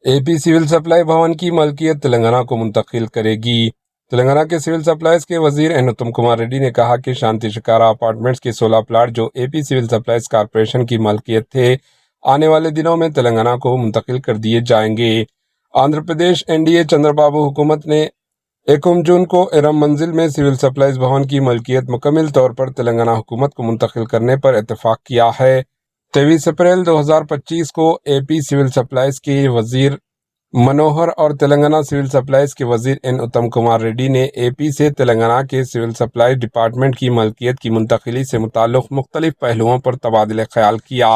اے پی civil supply بھون کی ملکیت تلنگانہ کو منتقل کرے گی۔ تلنگانہ کے سول سپلائز کے وزیر این اتم کمار ریڈی نے کہا کہ شانتی شکارا اپارٹمنٹس کے 16 پلاٹ جو اے پی سول سپلائز کارپوریشن کی ملکیت تھے، آنے والے دنوں میں تلنگانہ کو منتقل کر دیے جائیں گے۔ Andhra Pradesh N D A Chandra Babu حکومت نے 1 جون کو ارم منزل میں سول سپلائز بھون کی ملکیت مکمل طور پر تلنگانہ حکومت کو منتقل کرنے پر اتفاق کیا ہے۔ 23 اپریل 2025 کو اے پی سول سپلائز کے وزیر منوہر اور تلنگانہ سول سپلائز کے وزیر این اتم کمار ریڈی نے اے پی سے تلنگانہ کے سول سپلائز ڈپارٹمنٹ کی ملکیت کی منتقلی سے متعلق مختلف پہلوؤں پر تبادلہ خیال کیا۔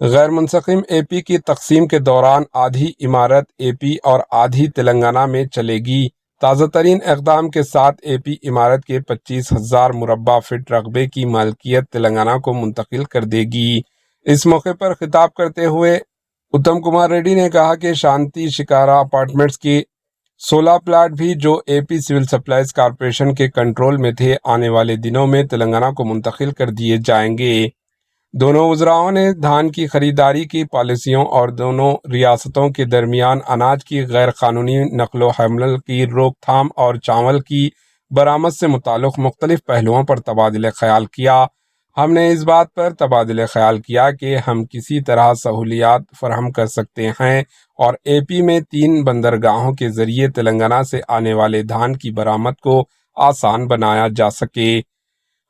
غیر منسقم اے پی کی تقسیم کے دوران آدھی عمارت اے پی اور آدھی تلنگانہ میں چلے گی۔ تازہ ترین اقدام کے ساتھ اے پی عمارت کے 25,000 مربع فٹ رقبے کی ملکیت تلنگانہ کو منتقل کر دے گی۔ اس موقع پر خطاب کرتے ہوئے اتم کمار ریڈی نے کہا کہ شانتی شکارا اپارٹمنٹس کے 16 پلاٹ بھی جو اے پی سول سپلائز کارپوریشن کے کنٹرول میں تھے، آنے والے دنوں میں تلنگانہ کو منتقل کر دیے جائیں گے۔ دونوں وزراؤں نے دھان کی خریداری کی پالیسیوں اور دونوں ریاستوں کے درمیان اناج کی غیر قانونی نقل و حمل کی روک تھام اور چاول کی برآمد سے متعلق مختلف پہلوؤں پر تبادلہ خیال کیا۔ ہم نے اس بات پر تبادلہ خیال کیا کہ ہم کسی طرح سہولیات فراہم کر سکتے ہیں اور اے پی میں 3 بندرگاہوں کے ذریعے تلنگانہ سے آنے والے دھان کی برآمد کو آسان بنایا جا سکے۔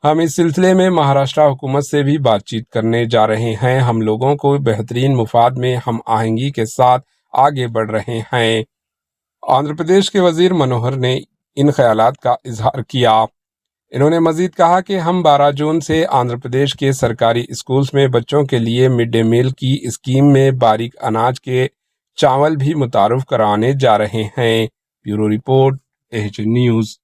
ہم اس سلسلے میں مہاراشٹر حکومت سے بھی بات چیت کرنے جا رہے ہیں۔ ہم لوگوں کو بہترین مفاد میں ہم آہنگی کے ساتھ آگے بڑھ رہے ہیں۔ آندھرا پردیش کے وزیر منوہر نے ان خیالات کا اظہار کیا۔ انہوں نے مزید کہا کہ ہم 12 جون سے آندھرا پردیش کے سرکاری اسکولز میں بچوں کے لیے مڈ ڈے میل کی اسکیم میں باریک اناج کے چاول بھی متعارف کرانے جا رہے ہیں۔ Bureau report, H news.